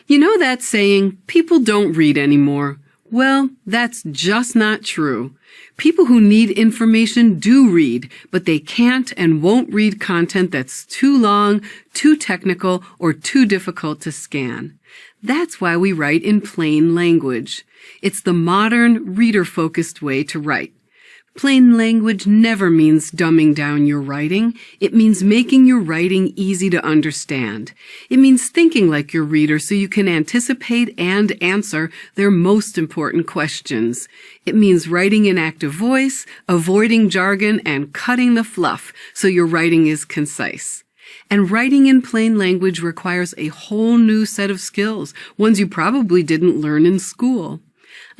You know that saying, people don't read anymore? Well, that's just not true. People who need information do read, but they can't and won't read content that's too long, too technical, or too difficult to scan. That's why we write in plain language. It's the modern, reader-focused way to write. Plain language never means dumbing down your writing. It means making your writing easy to understand. It means thinking like your reader so you can anticipate and answer their most important questions. It means writing in active voice, avoiding jargon, and cutting the fluff so your writing is concise. And writing in plain language requires a whole new set of skills, ones you probably didn't learn in school.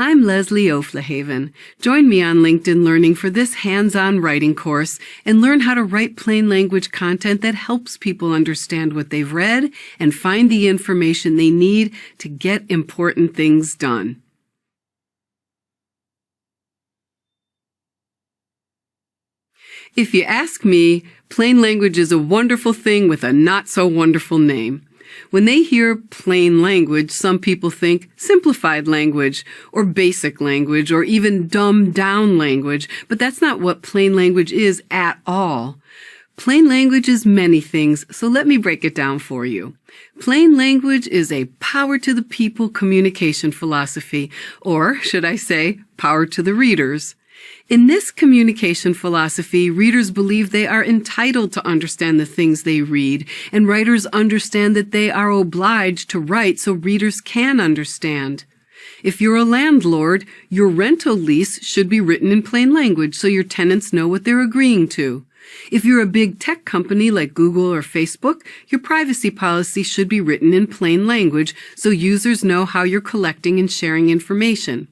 I'm Leslie Oflahaven. Join me on LinkedIn Learning for this hands-on writing course and learn how to write plain language content that helps people understand what they've read and find the information they need to get important things done. If you ask me, plain language is a wonderful thing with a not-so-wonderful name. When they hear plain language, some people think simplified language, or basic language, or even dumbed-down language, but that's not what plain language is at all. Plain language is many things, so let me break it down for you. Plain language is a power-to-the-people communication philosophy, or, should I say, power to the readers. In this communication philosophy, readers believe they are entitled to understand the things they read, and writers understand that they are obliged to write so readers can understand. If you're a landlord, your rental lease should be written in plain language so your tenants know what they're agreeing to. If you're a big tech company like Google or Facebook, your privacy policy should be written in plain language so users know how you're collecting and sharing information.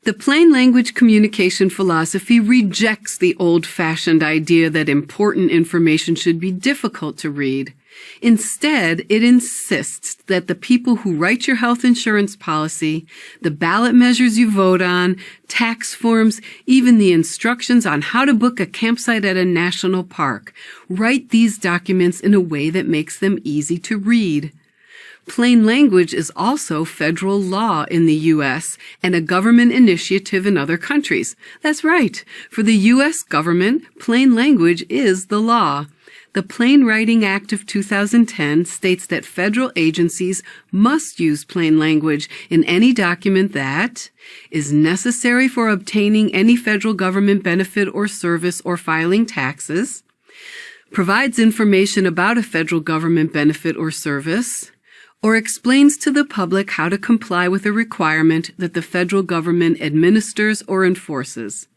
The plain language communication philosophy rejects the old-fashioned idea that important information should be difficult to read. Instead, it insists that the people who write your health insurance policy, the ballot measures you vote on, tax forms, even the instructions on how to book a campsite at a national park, write these documents in a way that makes them easy to read. Plain language is also federal law in the U.S. and a government initiative in other countries. That's right. For the U.S. government, plain language is the law. The Plain Writing Act of 2010 states that federal agencies must use plain language in any document that is necessary for obtaining any federal government benefit or service or filing taxes, provides information about a federal government benefit or service, or explains to the public how to comply with a requirement that the federal government administers or enforces.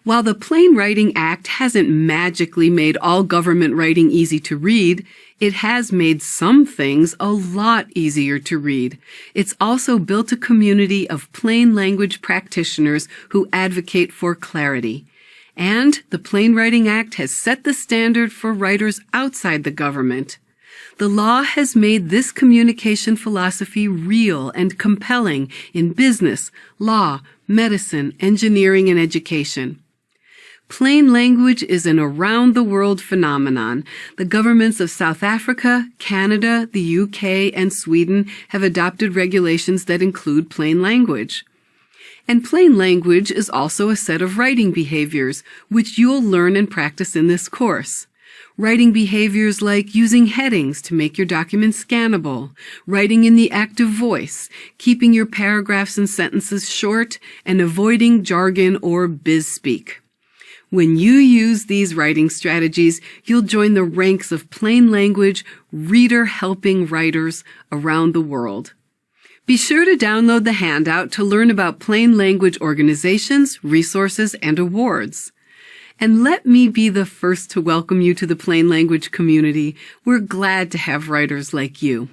While the Plain Writing Act hasn't magically made all government writing easy to read, it has made some things a lot easier to read. It's also built a community of plain language practitioners who advocate for clarity. And the Plain Writing Act has set the standard for writers outside the government. The law has made this communication philosophy real and compelling in business, law, medicine, engineering, and education. Plain language is an around-the-world phenomenon. The governments of South Africa, Canada, the UK, and Sweden have adopted regulations that include plain language. And plain language is also a set of writing behaviors, which you'll learn and practice in this course. Writing behaviors like using headings to make your document scannable, writing in the active voice, keeping your paragraphs and sentences short, and avoiding jargon or biz-speak. When you use these writing strategies, you'll join the ranks of plain language, reader-helping writers around the world. Be sure to download the handout to learn about plain language organizations, resources, and awards. And let me be the first to welcome you to the plain language community. We're glad to have writers like you.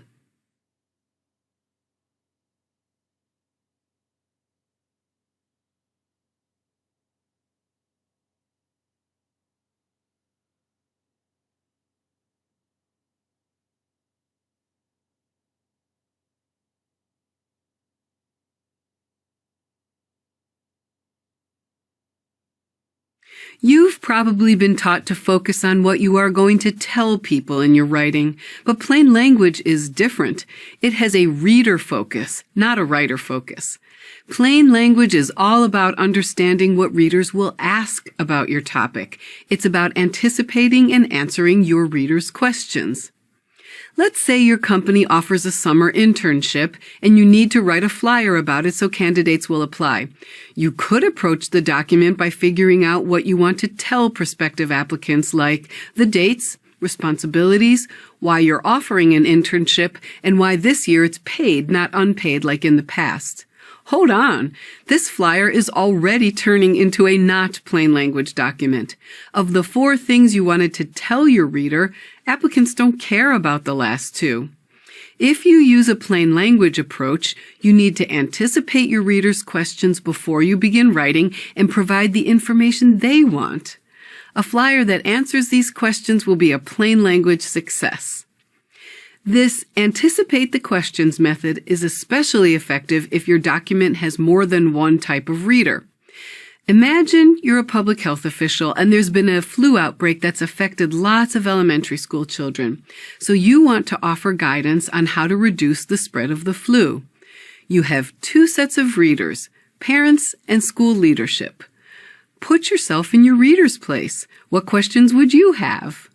You've probably been taught to focus on what you are going to tell people in your writing, but plain language is different. It has a reader focus, not a writer focus. Plain language is all about understanding what readers will ask about your topic. It's about anticipating and answering your readers' questions. Let's say your company offers a summer internship and you need to write a flyer about it so candidates will apply. You could approach the document by figuring out what you want to tell prospective applicants, like the dates, responsibilities, why you're offering an internship, and why this year it's paid, not unpaid like in the past. Hold on. This flyer is already turning into a not plain language document. Of the 4 things you wanted to tell your reader, applicants don't care about the last 2. If you use a plain language approach, you need to anticipate your readers' questions before you begin writing and provide the information they want. A flyer that answers these questions will be a plain language success. This anticipate the questions method is especially effective if your document has more than one type of reader. Imagine you're a public health official and there's been a flu outbreak that's affected lots of elementary school children. So you want to offer guidance on how to reduce the spread of the flu. You have 2 sets of readers, parents and school leadership. Put yourself in your reader's place. What questions would you have?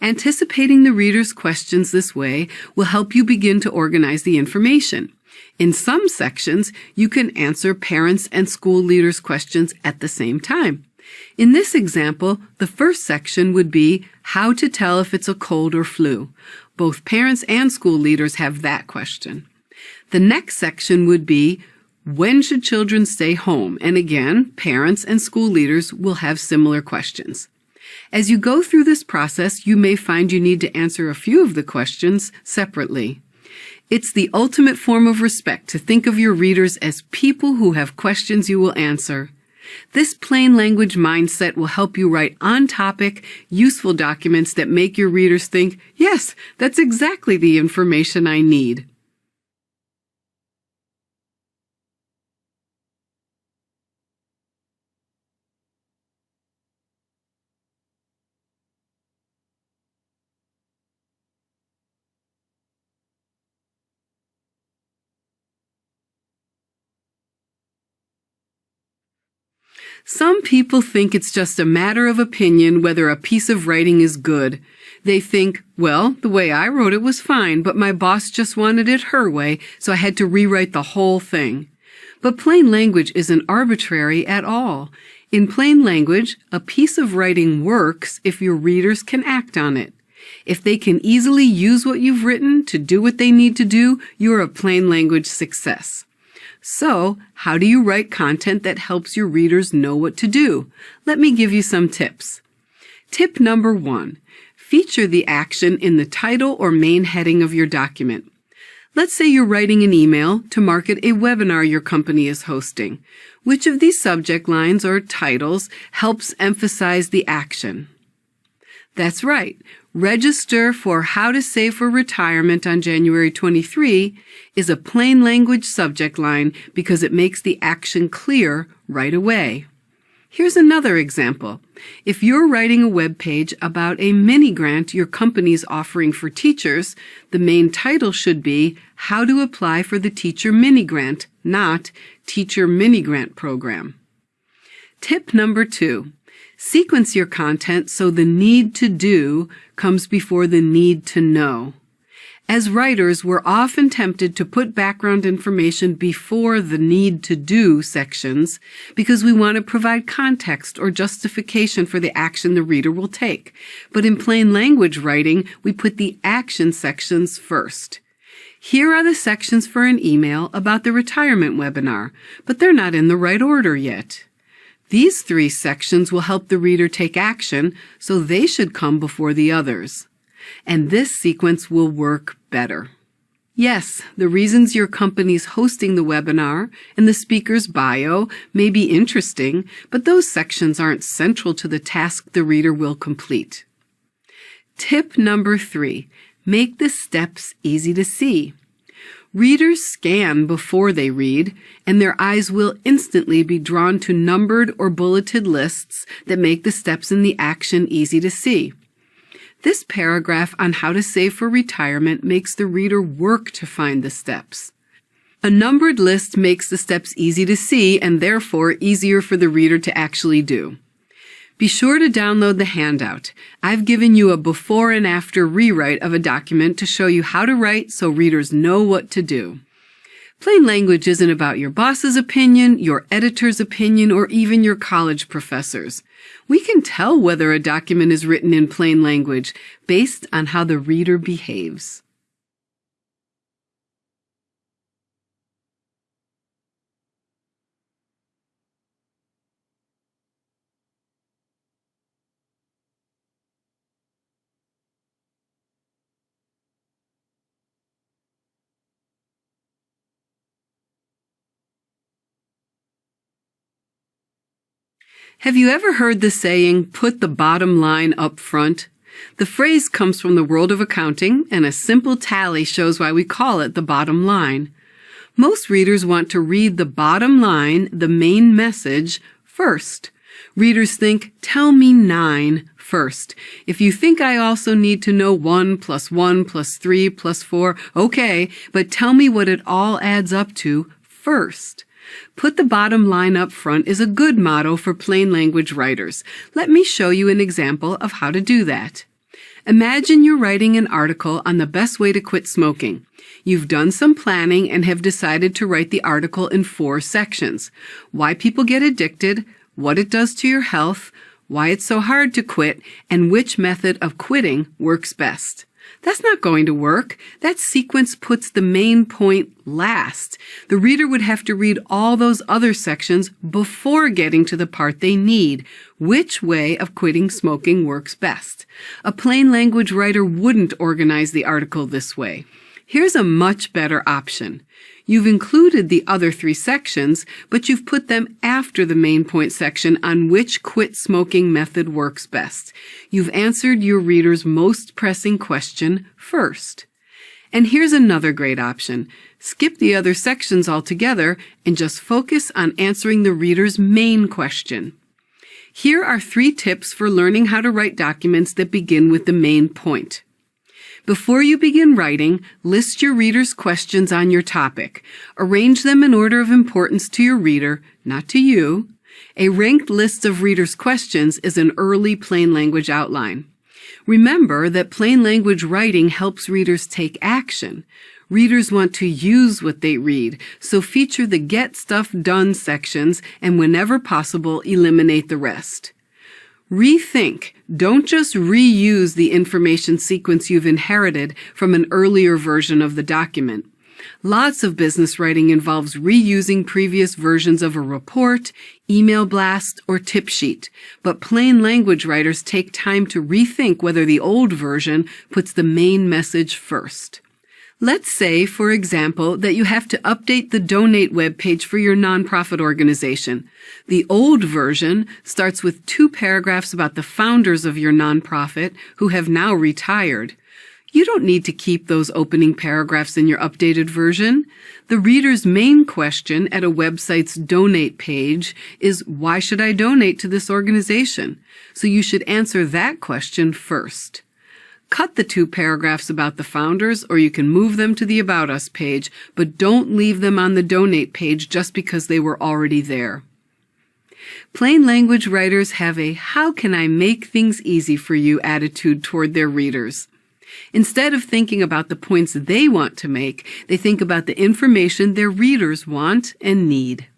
Anticipating the reader's questions this way will help you begin to organize the information. In some sections, you can answer parents' and school leaders' questions at the same time. In this example, the first section would be how to tell if it's a cold or flu. Both parents and school leaders have that question. The next section would be when should children stay home? And again, parents and school leaders will have similar questions. As you go through this process, you may find you need to answer a few of the questions separately. It's the ultimate form of respect to think of your readers as people who have questions you will answer. This plain language mindset will help you write on-topic, useful documents that make your readers think, yes, that's exactly the information I need. Some people think it's just a matter of opinion whether a piece of writing is good. They think, well, the way I wrote it was fine, but my boss just wanted it her way, so I had to rewrite the whole thing. But plain language isn't arbitrary at all. In plain language, a piece of writing works if your readers can act on it. If they can easily use what you've written to do what they need to do, you're a plain language success. So, how do you write content that helps your readers know what to do? Let me give you some tips. Tip number 1. Feature the action in the title or main heading of your document. Let's say you're writing an email to market a webinar your company is hosting. Which of these subject lines or titles helps emphasize the action? That's right. Register for How to Save for Retirement on January 23 is a plain language subject line because it makes the action clear right away. Here's another example. If you're writing a web page about a mini grant your company's offering for teachers, the main title should be How to Apply for the Teacher Mini Grant, not Teacher Mini Grant Program. Tip number 2. Sequence your content so the need to do comes before the need to know. As writers, we're often tempted to put background information before the need to do sections because we want to provide context or justification for the action the reader will take. But in plain language writing, we put the action sections first. Here are the sections for an email about the retirement webinar, but they're not in the right order yet. These 3 sections will help the reader take action, so they should come before the others. And this sequence will work better. Yes, the reasons your company's hosting the webinar and the speaker's bio may be interesting, but those sections aren't central to the task the reader will complete. Tip number 3. Make the steps easy to see. Readers scan before they read, and their eyes will instantly be drawn to numbered or bulleted lists that make the steps in the action easy to see. This paragraph on how to save for retirement makes the reader work to find the steps. A numbered list makes the steps easy to see and therefore easier for the reader to actually do. Be sure to download the handout. I've given you a before and after rewrite of a document to show you how to write so readers know what to do. Plain language isn't about your boss's opinion, your editor's opinion, or even your college professor's. We can tell whether a document is written in plain language based on how the reader behaves. Have you ever heard the saying, put the bottom line up front? The phrase comes from the world of accounting, and a simple tally shows why we call it the bottom line. Most readers want to read the bottom line, the main message, first. Readers think, tell me 9 first. If you think I also need to know 1 plus 1 plus 3 plus 4, okay, but tell me what it all adds up to first. Put the bottom line up front is a good motto for plain language writers. Let me show you an example of how to do that. Imagine you're writing an article on the best way to quit smoking. You've done some planning and have decided to write the article in 4 sections. Why people get addicted, what it does to your health, why it's so hard to quit, and which method of quitting works best. That's not going to work. That sequence puts the main point last. The reader would have to read all those other sections before getting to the part they need. Which way of quitting smoking works best? A plain language writer wouldn't organize the article this way. Here's a much better option. You've included the other 3 sections, but you've put them after the main point section on which quit smoking method works best. You've answered your reader's most pressing question first. And here's another great option. Skip the other sections altogether and just focus on answering the reader's main question. Here are 3 tips for learning how to write documents that begin with the main point. Before you begin writing, list your reader's questions on your topic. Arrange them in order of importance to your reader, not to you. A ranked list of readers' questions is an early plain language outline. Remember that plain language writing helps readers take action. Readers want to use what they read, so feature the Get Stuff Done sections and whenever possible, eliminate the rest. Rethink. Don't just reuse the information sequence you've inherited from an earlier version of the document. Lots of business writing involves reusing previous versions of a report, email blast, or tip sheet. But plain language writers take time to rethink whether the old version puts the main message first. Let's say, for example, that you have to update the donate webpage for your nonprofit organization. The old version starts with 2 paragraphs about the founders of your nonprofit who have now retired. You don't need to keep those opening paragraphs in your updated version. The reader's main question at a website's donate page is, why should I donate to this organization? So you should answer that question first. Cut the 2 paragraphs about the founders, or you can move them to the About Us page, but don't leave them on the Donate page just because they were already there. Plain language writers have a how can I make things easy for you attitude toward their readers. Instead of thinking about the points they want to make, they think about the information their readers want and need.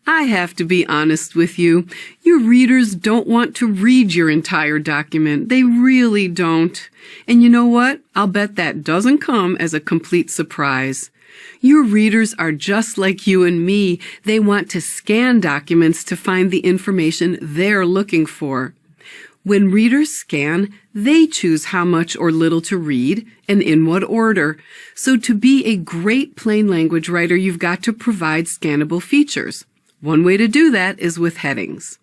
I have to be honest with you. Your readers don't want to read your entire document. They really don't. And you know what? I'll bet that doesn't come as a complete surprise. Your readers are just like you and me. They want to scan documents to find the information they're looking for. When readers scan, they choose how much or little to read and in what order. So to be a great plain language writer, you've got to provide scannable features. One way to do that is with headings.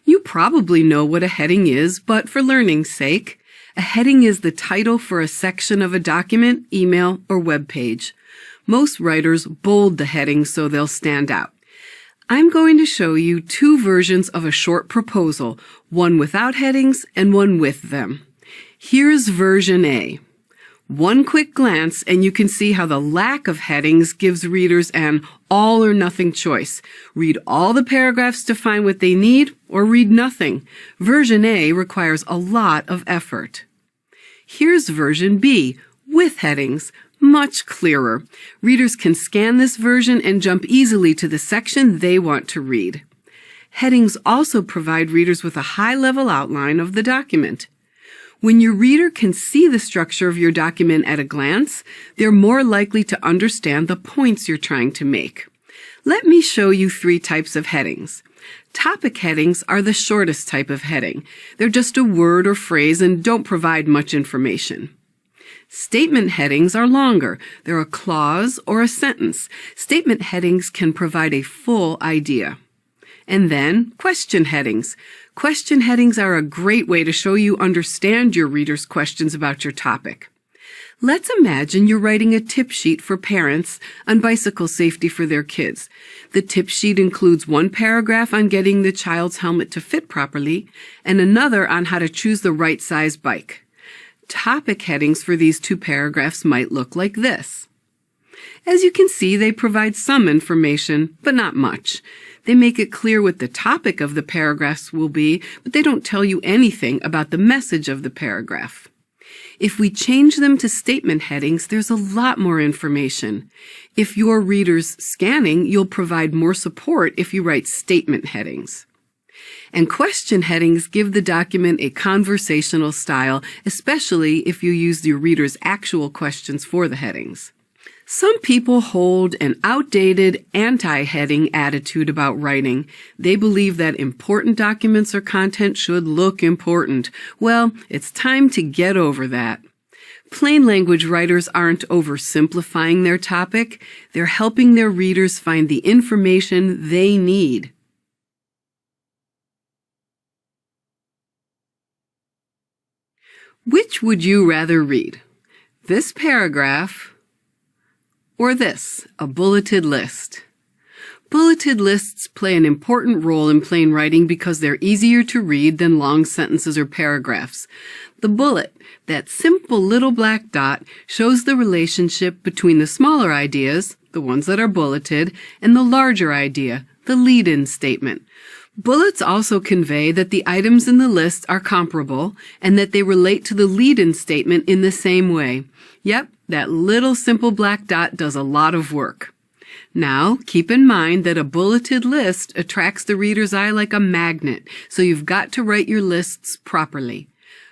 You probably know what a heading is, but for learning's sake, A heading is the title for a section of a document, email, or web page. Most writers bold the headings so they'll stand out. I'm going to show you two versions of a short proposal, one without headings and one with them. Here's version A. One quick glance and you can see how the lack of headings gives readers an all or nothing choice. Read all the paragraphs to find what they need or read nothing. Version A requires a lot of effort. Here's version B with headings. Much clearer. Readers can scan this version and jump easily to the section they want to read. Headings also provide readers with a high-level outline of the document. When your reader can see the structure of your document at a glance, they're more likely to understand the points you're trying to make. Let me show you three types of headings. Topic headings are the shortest type of heading. They're just a word or phrase and don't provide much information. Statement headings are longer. They're a clause or a sentence. Statement headings can provide a full idea. And then, question headings. Question headings are a great way to show you understand your reader's questions about your topic. Let's imagine you're writing a tip sheet for parents on bicycle safety for their kids. The tip sheet includes one paragraph on getting the child's helmet to fit properly and another on how to choose the right size bike. Topic headings for these two paragraphs might look like this. As you can see, they provide some information, but not much. They make it clear what the topic of the paragraphs will be, but they don't tell you anything about the message of the paragraph. If we change them to statement headings, there's a lot more information. If your reader's scanning, you'll provide more support if you write statement headings. And question headings give the document a conversational style, especially if you use your reader's actual questions for the headings. Some people hold an outdated anti-heading attitude about writing. They believe that important documents or content should look important. Well, it's time to get over that. Plain language writers aren't oversimplifying their topic. They're helping their readers find the information they need. Which would you rather read? This paragraph or this, a bulleted list? Bulleted lists play an important role in plain writing because they're easier to read than long sentences or paragraphs. The bullet, that simple little black dot, shows the relationship between the smaller ideas, the ones that are bulleted, and the larger idea, the lead-in statement. Bullets also convey that the items in the list are comparable and that they relate to the lead-in statement in the same way. Yep, that little simple black dot does a lot of work. Now, keep in mind that a bulleted list attracts the reader's eye like a magnet, so you've got to write your lists properly.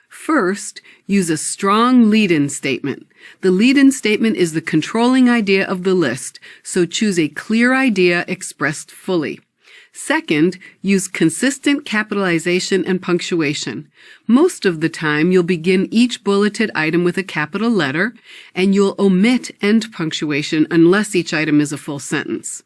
First, use a strong lead-in statement. The lead-in statement is the controlling idea of the list, so choose a clear idea expressed fully. Second, use consistent capitalization and punctuation. Most of the time, you'll begin each bulleted item with a capital letter, and you'll omit end punctuation unless each item is a full sentence.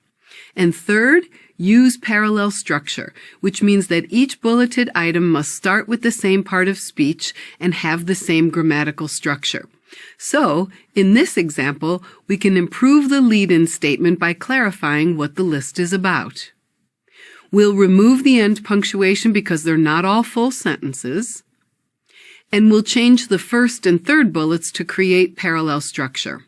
And third, use parallel structure, which means that each bulleted item must start with the same part of speech and have the same grammatical structure. So, in this example, we can improve the lead-in statement by clarifying what the list is about. We'll remove the end punctuation because they're not all full sentences. And we'll change the first and third bullets to create parallel structure.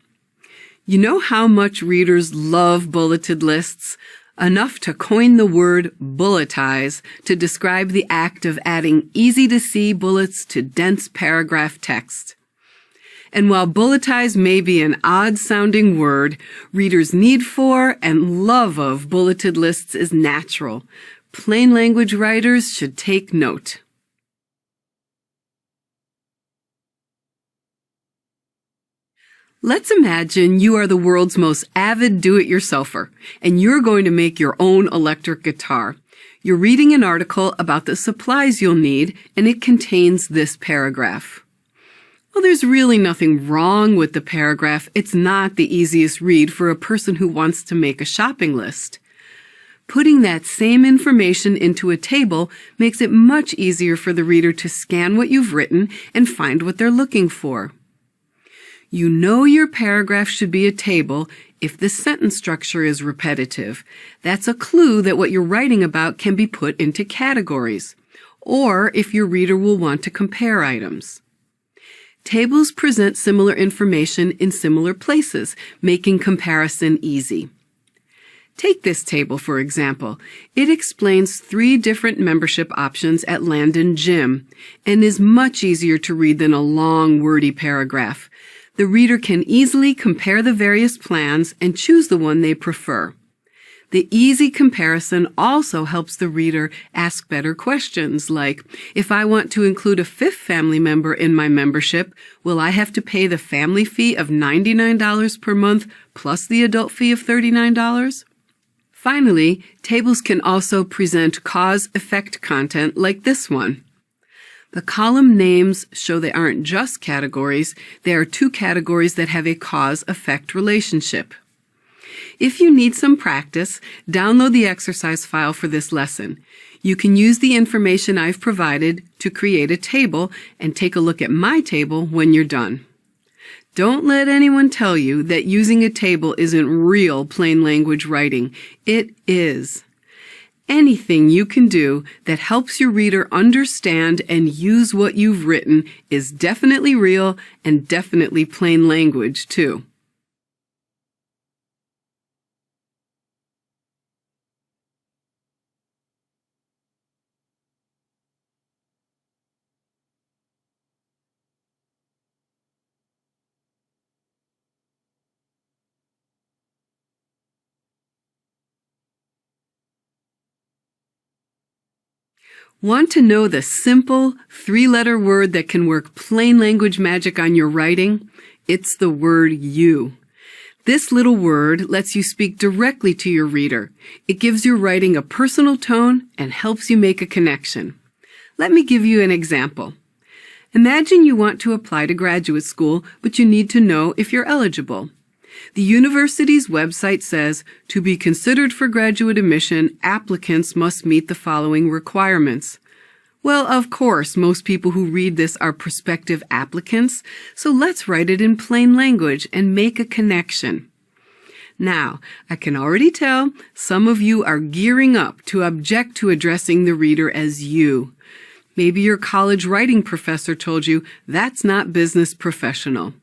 You know how much readers love bulleted lists? Enough to coin the word bulletize to describe the act of adding easy-to-see bullets to dense paragraph text. And while bulletize may be an odd-sounding word, readers' need for and love of bulleted lists is natural. Plain language writers should take note. Let's imagine you are the world's most avid do-it-yourselfer, and you're going to make your own electric guitar. You're reading an article about the supplies you'll need, and it contains this paragraph. Well, there's really nothing wrong with the paragraph. It's not the easiest read for a person who wants to make a shopping list. Putting that same information into a table makes it much easier for the reader to scan what you've written and find what they're looking for. You know your paragraph should be a table if the sentence structure is repetitive. That's a clue that what you're writing about can be put into categories, or if your reader will want to compare items. Tables present similar information in similar places, making comparison easy. Take this table, for example. It explains 3 different membership options at Landon Gym and is much easier to read than a long, wordy paragraph. The reader can easily compare the various plans and choose the one they prefer. The easy comparison also helps the reader ask better questions like, if I want to include a 5th family member in my membership, will I have to pay the family fee of $99 per month plus the adult fee of $39? Finally, tables can also present cause-effect content like this one. The column names show they aren't just categories, they are 2 categories that have a cause-effect relationship. If you need some practice, download the exercise file for this lesson. You can use the information I've provided to create a table and take a look at my table when you're done. Don't let anyone tell you that using a table isn't real plain language writing. It is. Anything you can do that helps your reader understand and use what you've written is definitely real and definitely plain language, too. Want to know the simple 3-letter word that can work plain language magic on your writing? It's the word you. This little word lets you speak directly to your reader. It gives your writing a personal tone and helps you make a connection. Let me give you an example. Imagine you want to apply to graduate school, but you need to know if you're eligible. The university's website says, to be considered for graduate admission, applicants must meet the following requirements. Well, of course, most people who read this are prospective applicants, so let's write it in plain language and make a connection. Now, I can already tell some of you are gearing up to object to addressing the reader as you. Maybe your college writing professor told you that's not business professional.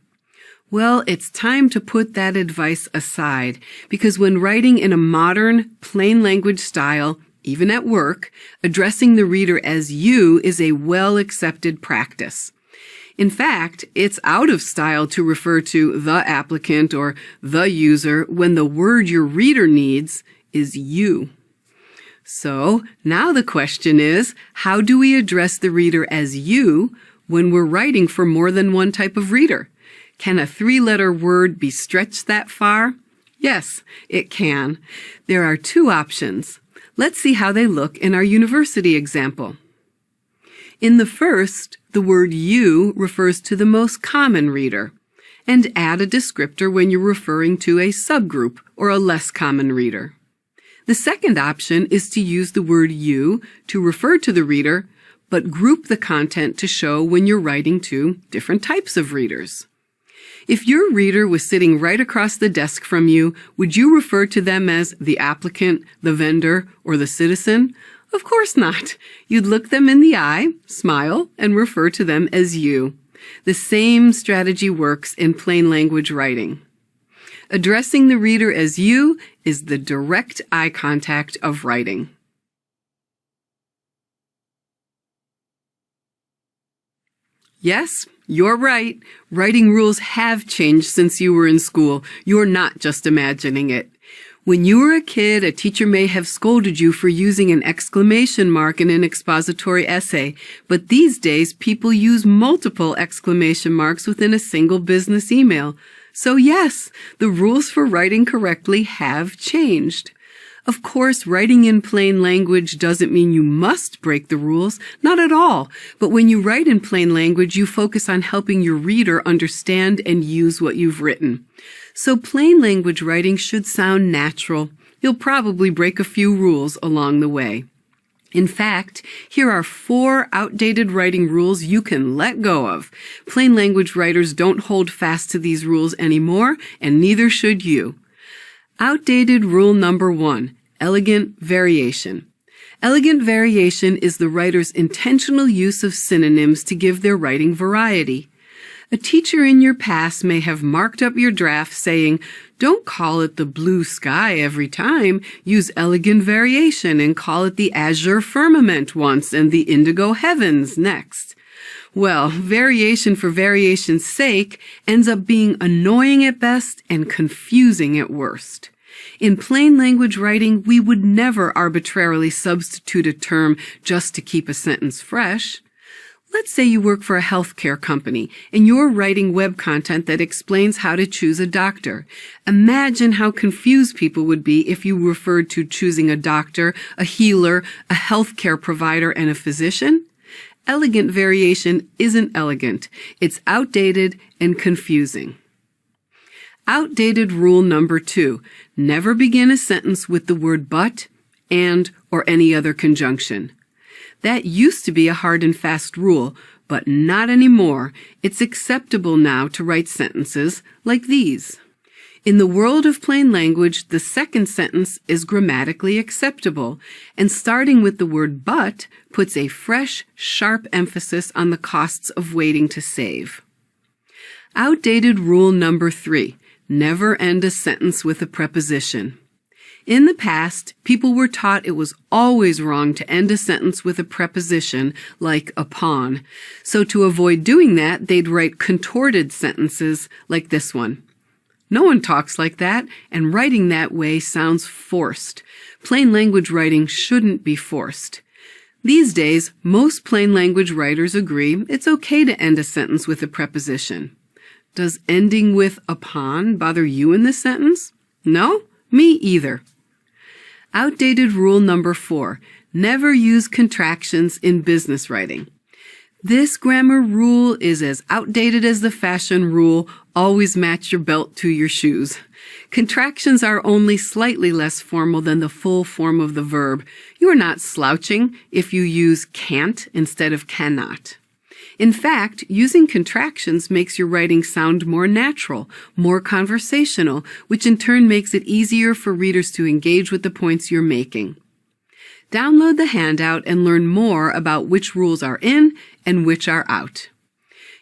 Well, it's time to put that advice aside, because when writing in a modern, plain language style, even at work, addressing the reader as you is a well-accepted practice. In fact, it's out of style to refer to the applicant or the user when the word your reader needs is you. So, now the question is, how do we address the reader as you when we're writing for more than one type of reader? Can a 3-letter word be stretched that far? Yes, it can. There are 2 options. Let's see how they look in our university example. In the first, the word you refers to the most common reader, and add a descriptor when you're referring to a subgroup or a less common reader. The second option is to use the word you to refer to the reader, but group the content to show when you're writing to different types of readers. If your reader was sitting right across the desk from you, would you refer to them as the applicant, the vendor, or the citizen? Of course not. You'd look them in the eye, smile, and refer to them as you. The same strategy works in plain language writing. Addressing the reader as you is the direct eye contact of writing. Yes, you're right. Writing rules have changed since you were in school. You're not just imagining it. When you were a kid, a teacher may have scolded you for using an exclamation mark in an expository essay, but these days people use multiple exclamation marks within a single business email. So yes, the rules for writing correctly have changed. Of course, writing in plain language doesn't mean you must break the rules, not at all. But when you write in plain language, you focus on helping your reader understand and use what you've written. So plain language writing should sound natural, You'll probably break a few rules along the way. In fact, here are 4 outdated writing rules you can let go of. Plain language writers don't hold fast to these rules anymore, and neither should you. Outdated rule number 1, elegant variation. Elegant variation is the writer's intentional use of synonyms to give their writing variety. A teacher in your past may have marked up your draft saying, "Don't call it the blue sky every time. Use elegant variation and call it the azure firmament once and the indigo heavens next." Well, variation for variation's sake ends up being annoying at best and confusing at worst. In plain language writing, we would never arbitrarily substitute a term just to keep a sentence fresh. Let's say you work for a healthcare company and you're writing web content that explains how to choose a doctor. Imagine how confused people would be if you referred to choosing a doctor, a healer, a healthcare provider, and a physician. Elegant variation isn't elegant. It's outdated and confusing. Outdated rule number 2, never begin a sentence with the word but, and, or any other conjunction. That used to be a hard and fast rule, but not anymore. It's acceptable now to write sentences like these. In the world of plain language, the second sentence is grammatically acceptable, and starting with the word but puts a fresh, sharp emphasis on the costs of waiting to save. Outdated rule number 3, never end a sentence with a preposition. In the past, people were taught it was always wrong to end a sentence with a preposition like upon. So to avoid doing that, they'd write contorted sentences like this one. No one talks like that, and writing that way sounds forced. Plain language writing shouldn't be forced. These days, most plain language writers agree it's okay to end a sentence with a preposition. Does ending with upon bother you in this sentence? No? Me either. Outdated rule number 4, never use contractions in business writing. This grammar rule is as outdated as the fashion rule, always match your belt to your shoes. Contractions are only slightly less formal than the full form of the verb. You are not slouching if you use can't instead of cannot. In fact, using contractions makes your writing sound more natural, more conversational, which in turn makes it easier for readers to engage with the points you're making. Download the handout and learn more about which rules are in and which are out.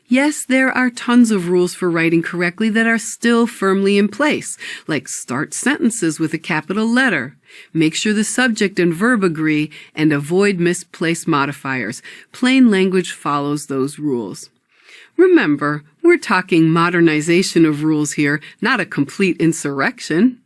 Yes, there are tons of rules for writing correctly that are still firmly in place, like start sentences with a capital letter, make sure the subject and verb agree, and avoid misplaced modifiers. Plain language follows those rules. Remember, we're talking modernization of rules here, not a complete insurrection.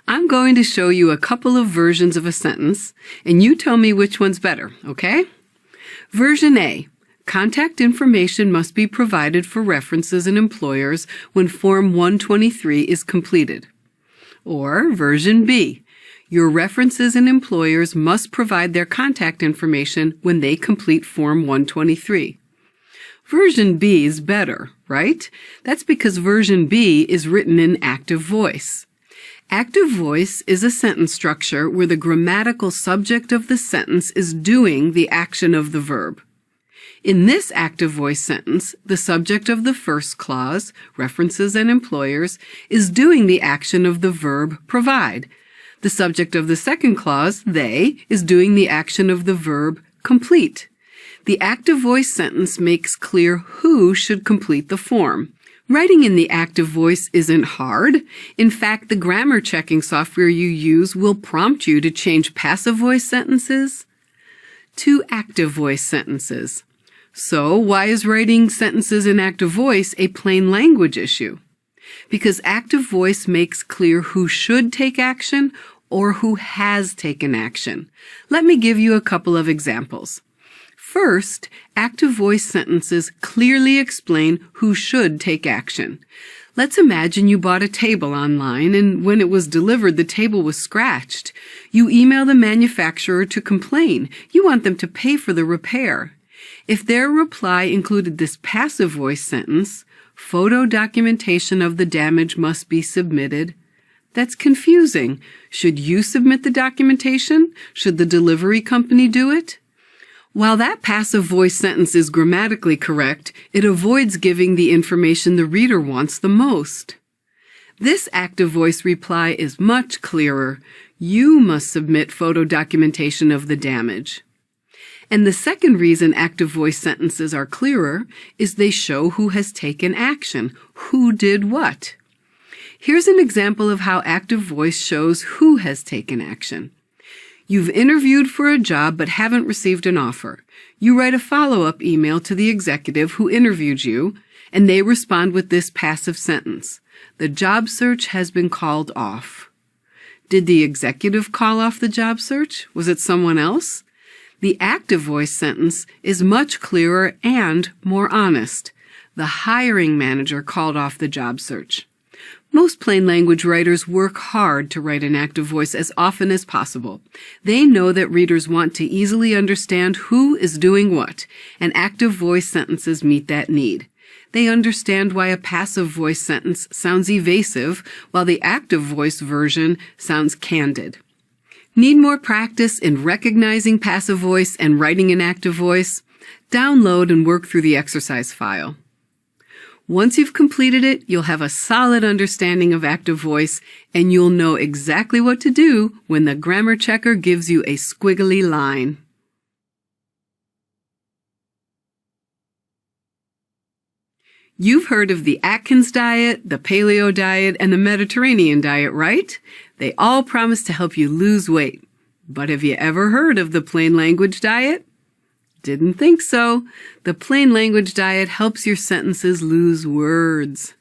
I'm going to show you a couple of versions of a sentence, and you tell me which one's better, okay? Version A. Contact information must be provided for references and employers when Form 123 is completed. Or version B. Your references and employers must provide their contact information when they complete Form 123. Version B is better, right? That's because version B is written in active voice. Active voice is a sentence structure where the grammatical subject of the sentence is doing the action of the verb. In this active voice sentence, the subject of the first clause, references and employers, is doing the action of the verb provide. The subject of the second clause, they, is doing the action of the verb complete. The active voice sentence makes clear who should complete the form. Writing in the active voice isn't hard. In fact, the grammar checking software you use will prompt you to change passive voice sentences to active voice sentences. So, why is writing sentences in active voice a plain language issue? Because active voice makes clear who should take action or who has taken action. Let me give you a couple of examples. First, active voice sentences clearly explain who should take action. Let's imagine you bought a table online and when it was delivered, the table was scratched. You email the manufacturer to complain. You want them to pay for the repair. If their reply included this passive voice sentence, photo documentation of the damage must be submitted, that's confusing. Should you submit the documentation? Should the delivery company do it? While that passive voice sentence is grammatically correct, it avoids giving the information the reader wants the most. This active voice reply is much clearer. You must submit photo documentation of the damage. And the second reason active voice sentences are clearer is they show who has taken action, who did what. Here's an example of how active voice shows who has taken action. You've interviewed for a job but haven't received an offer. You write a follow-up email to the executive who interviewed you, and they respond with this passive sentence. The job search has been called off. Did the executive call off the job search? Was it someone else? The active voice sentence is much clearer and more honest. The hiring manager called off the job search. Most plain language writers work hard to write an active voice as often as possible. They know that readers want to easily understand who is doing what, and active voice sentences meet that need. They understand why a passive voice sentence sounds evasive, while the active voice version sounds candid. Need more practice in recognizing passive voice and writing an active voice? Download and work through the exercise file. Once you've completed it, you'll have a solid understanding of active voice, and you'll know exactly what to do when the grammar checker gives you a squiggly line. You've heard of the Atkins diet, the Paleo diet, and the Mediterranean diet, right? They all promise to help you lose weight. But have you ever heard of the plain language diet? Didn't think so. The plain language diet helps your sentences lose words.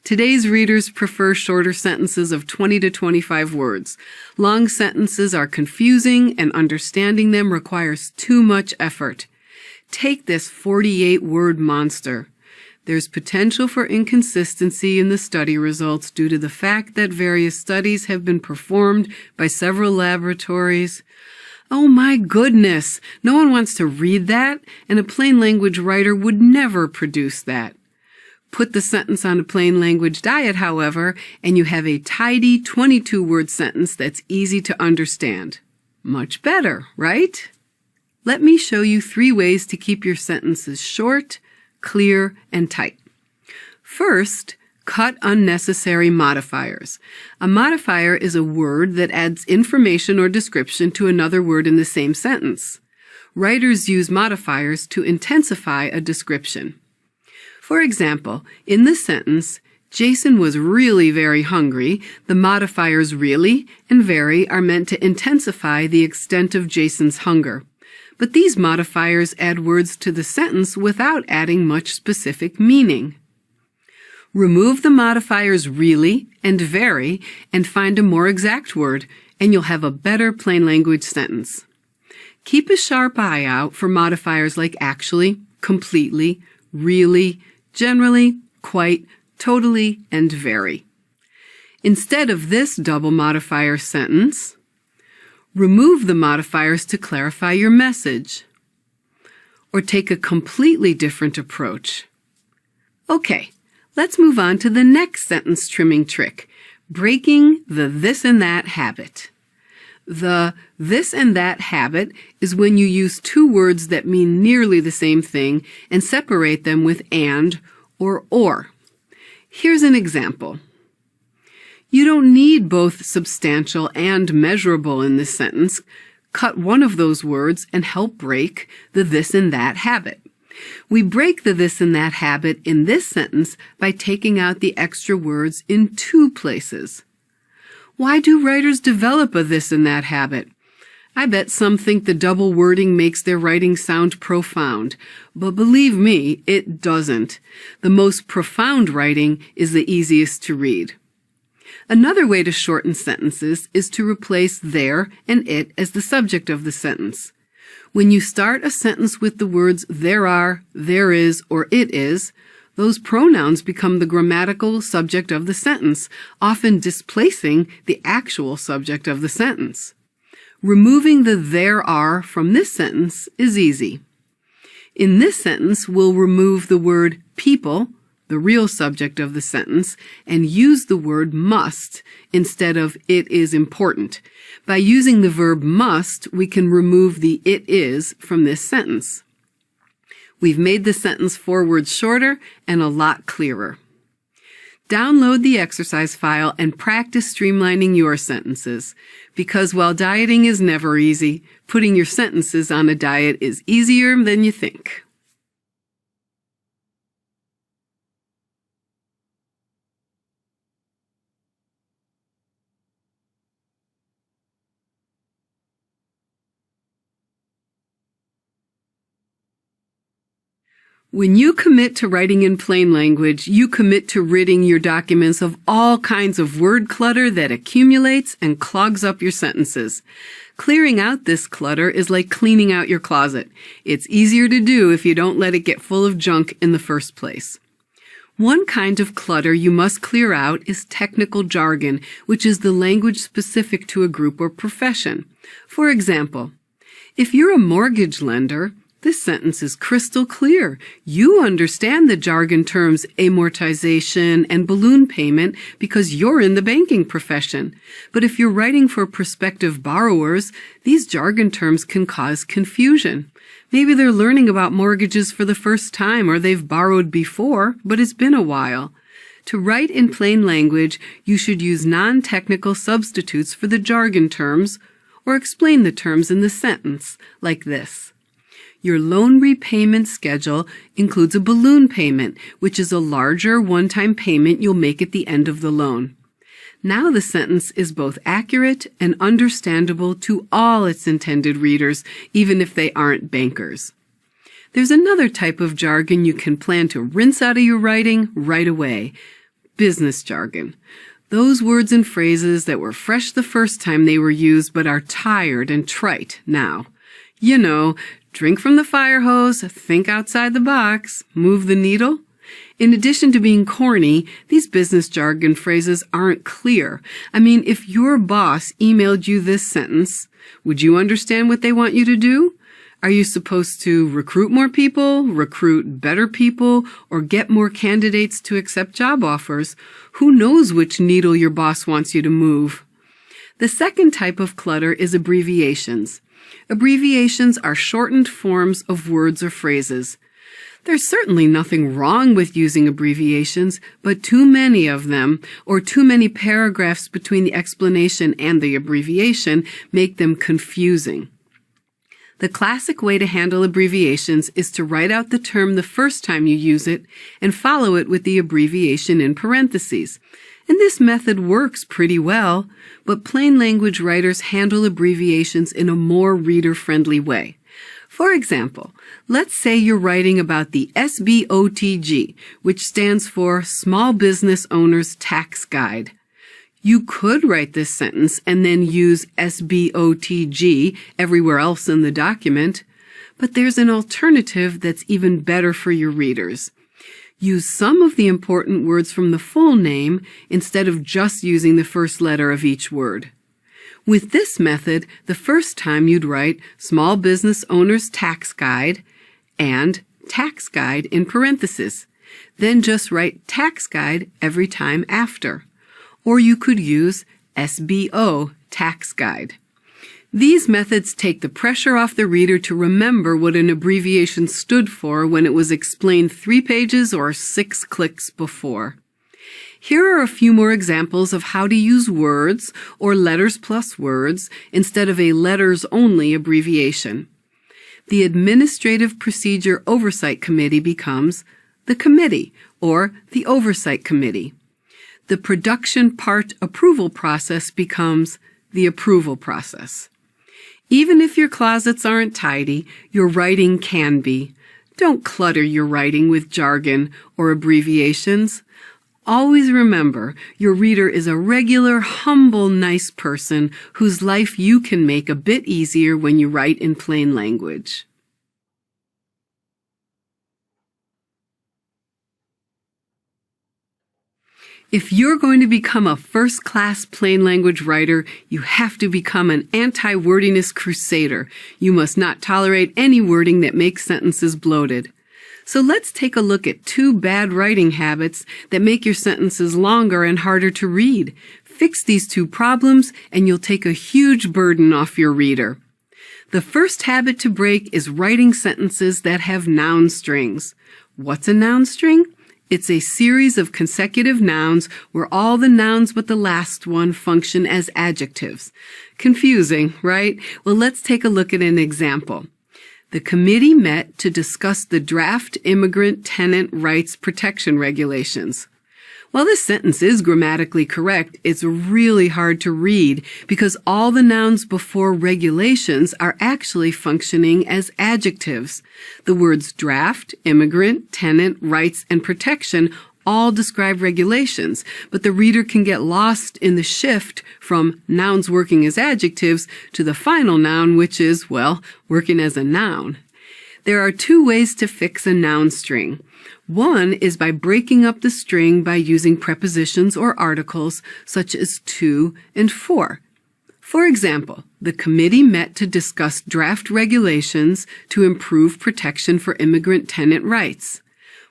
Today's readers prefer shorter sentences of 20 to 25 words. Long sentences are confusing and understanding them requires too much effort. Take this 48-word monster. There's potential for inconsistency in the study results due to the fact that various studies have been performed by several laboratories. Oh my goodness, no one wants to read that, and a plain language writer would never produce that. Put the sentence on a plain language diet, however, and you have a tidy 22-word sentence that's easy to understand. Much better, right? Let me show you 3 ways to keep your sentences short, clear, and tight. First, cut unnecessary modifiers. A modifier is a word that adds information or description to another word in the same sentence. Writers use modifiers to intensify a description. For example, in this sentence, Jason was really very hungry. The modifiers really and very are meant to intensify the extent of Jason's hunger. But these modifiers add words to the sentence without adding much specific meaning. Remove the modifiers really and very and find a more exact word, and you'll have a better plain language sentence. Keep a sharp eye out for modifiers like actually, completely, really, generally, quite, totally, and very. Instead of this double modifier sentence, remove the modifiers to clarify your message. Or take a completely different approach. Okay. Let's move on to the next sentence trimming trick, breaking the this and that habit. The this and that habit is when you use 2 words that mean nearly the same thing and separate them with and or. Here's an example. You don't need both substantial and measurable in this sentence. Cut one of those words and help break the this and that habit. We break the this and that habit in this sentence by taking out the extra words in 2 places. Why do writers develop a this and that habit? I bet some think the double wording makes their writing sound profound, but believe me, it doesn't. The most profound writing is the easiest to read. Another way to shorten sentences is to replace their and it as the subject of the sentence. When you start a sentence with the words there are, there is, or it is, those pronouns become the grammatical subject of the sentence, often displacing the actual subject of the sentence. Removing the there are from this sentence is easy. In this sentence, we'll remove the word people, the real subject of the sentence, and use the word must instead of it is important. By using the verb must, we can remove the it is from this sentence. We've made the sentence 4 words shorter and a lot clearer. Download the exercise file and practice streamlining your sentences. Because while dieting is never easy, putting your sentences on a diet is easier than you think. When you commit to writing in plain language, you commit to ridding your documents of all kinds of word clutter that accumulates and clogs up your sentences. Clearing out this clutter is like cleaning out your closet. It's easier to do if you don't let it get full of junk in the first place. One kind of clutter you must clear out is technical jargon, which is the language specific to a group or profession. For example, if you're a mortgage lender, this sentence is crystal clear. You understand the jargon terms amortization and balloon payment because you're in the banking profession. But if you're writing for prospective borrowers, these jargon terms can cause confusion. Maybe they're learning about mortgages for the first time, or they've borrowed before, but it's been a while. To write in plain language, you should use non-technical substitutes for the jargon terms, or explain the terms in the sentence, like this. Your loan repayment schedule includes a balloon payment, which is a larger one-time payment you'll make at the end of the loan. Now the sentence is both accurate and understandable to all its intended readers, even if they aren't bankers. There's another type of jargon you can plan to rinse out of your writing right away. Business jargon. Those words and phrases that were fresh the first time they were used but are tired and trite now. You know, drink from the fire hose, think outside the box, move the needle. In addition to being corny, these business jargon phrases aren't clear. I mean, if your boss emailed you this sentence, would you understand what they want you to do? Are you supposed to recruit more people, recruit better people, or get more candidates to accept job offers? Who knows which needle your boss wants you to move? The second type of clutter is abbreviations. Abbreviations are shortened forms of words or phrases. There's certainly nothing wrong with using abbreviations, but too many of them, or too many paragraphs between the explanation and the abbreviation, make them confusing. The classic way to handle abbreviations is to write out the term the first time you use it and follow it with the abbreviation in parentheses. And this method works pretty well, but plain language writers handle abbreviations in a more reader-friendly way. For example, let's say you're writing about the SBOTG, which stands for Small Business Owners Tax Guide. You could write this sentence and then use SBOTG everywhere else in the document, but there's an alternative that's even better for your readers. Use some of the important words from the full name instead of just using the first letter of each word. With this method, the first time you'd write Small Business Owners Tax Guide and Tax Guide in parentheses. Then just write Tax Guide every time after. Or you could use SBO Tax Guide. These methods take the pressure off the reader to remember what an abbreviation stood for when it was explained 3 pages or 6 clicks before. Here are a few more examples of how to use words or letters plus words instead of a letters-only abbreviation. The Administrative Procedure Oversight Committee becomes the committee or the Oversight Committee. The Production Part Approval Process becomes the approval process. Even if your closets aren't tidy, your writing can be. Don't clutter your writing with jargon or abbreviations. Always remember, your reader is a regular, humble, nice person whose life you can make a bit easier when you write in plain language. If you're going to become a first-class plain language writer, you have to become an anti-wordiness crusader. You must not tolerate any wording that makes sentences bloated. So let's take a look at 2 bad writing habits that make your sentences longer and harder to read. Fix these 2 problems and you'll take a huge burden off your reader. The first habit to break is writing sentences that have noun strings. What's a noun string? It's a series of consecutive nouns where all the nouns but the last one function as adjectives. Confusing, right? Well, let's take a look at an example. The committee met to discuss the draft immigrant tenant rights protection regulations. While this sentence is grammatically correct, it's really hard to read because all the nouns before regulations are actually functioning as adjectives. The words draft, immigrant, tenant, rights, and protection all describe regulations, but the reader can get lost in the shift from nouns working as adjectives to the final noun, which is, well, working as a noun. There are 2 ways to fix a noun string. One is by breaking up the string by using prepositions or articles such as to and for. For example, the committee met to discuss draft regulations to improve protection for immigrant tenant rights.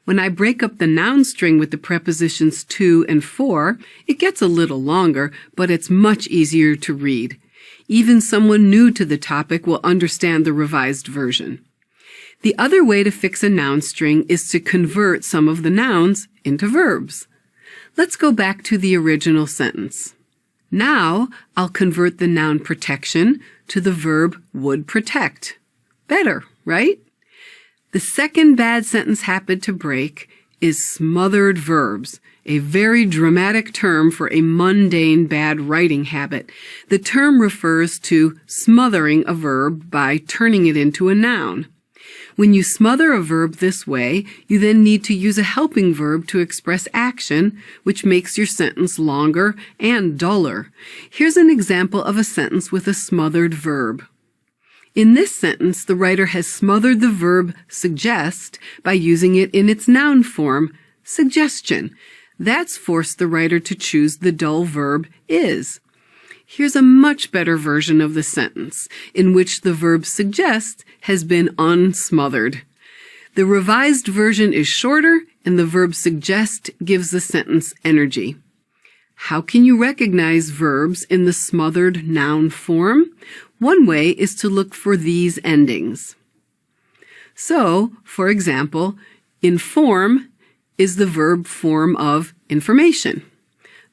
When I break up the noun string with the prepositions to and for, it gets a little longer, but it's much easier to read. Even someone new to the topic will understand the revised version. The other way to fix a noun string is to convert some of the nouns into verbs. Let's go back to the original sentence. Now, I'll convert the noun protection to the verb would protect. Better, right? The second bad sentence habit to break is smothered verbs, a very dramatic term for a mundane bad writing habit. The term refers to smothering a verb by turning it into a noun. When you smother a verb this way, you then need to use a helping verb to express action, which makes your sentence longer and duller. Here's an example of a sentence with a smothered verb. In this sentence, the writer has smothered the verb suggest by using it in its noun form, suggestion. That's forced the writer to choose the dull verb is. Here's a much better version of the sentence, in which the verb suggest has been unsmothered. The revised version is shorter, and the verb suggest gives the sentence energy. How can you recognize verbs in the smothered noun form? One way is to look for these endings. So, for example, inform is the verb form of information.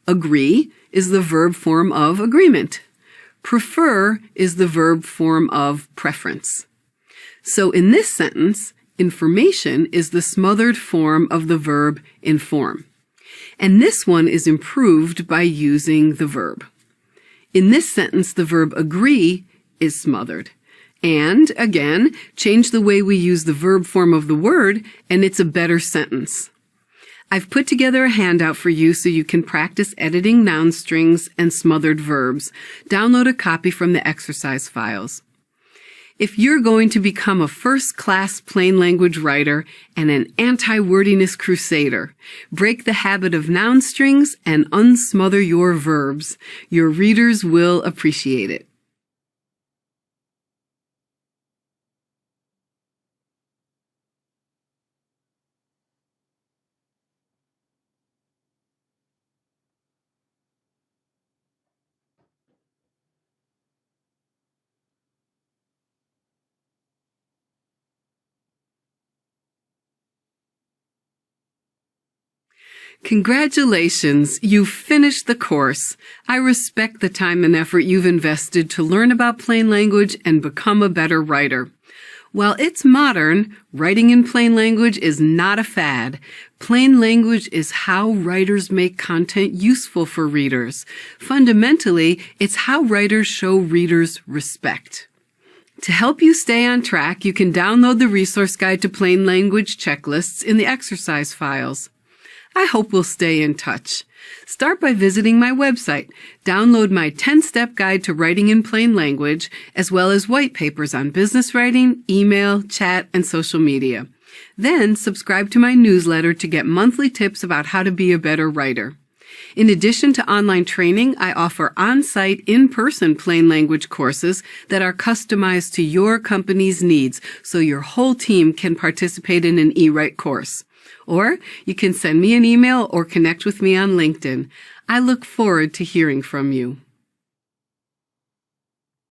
Agree is the verb form of agreement. Prefer is the verb form of preference. So in this sentence, information is the smothered form of the verb inform. And this one is improved by using the verb. In this sentence, the verb agree is smothered. And, again, change the way we use the verb form of the word, and it's a better sentence. I've put together a handout for you so you can practice editing noun strings and smothered verbs. Download a copy from the exercise files. If you're going to become a first-class plain language writer and an anti-wordiness crusader, break the habit of noun strings and unsmother your verbs. Your readers will appreciate it. Congratulations, you've finished the course. I respect the time and effort you've invested to learn about plain language and become a better writer. While it's modern, writing in plain language is not a fad. Plain language is how writers make content useful for readers. Fundamentally, it's how writers show readers respect. To help you stay on track, you can download the resource guide to plain language checklists in the exercise files. I hope we'll stay in touch. Start by visiting my website. Download my 10-step guide to writing in plain language, as well as white papers on business writing, email, chat, and social media. Then subscribe to my newsletter to get monthly tips about how to be a better writer. In addition to online training, I offer on-site, in-person plain language courses that are customized to your company's needs so your whole team can participate in an eWrite course. Or you can send me an email or connect with me on LinkedIn. I look forward to hearing from you.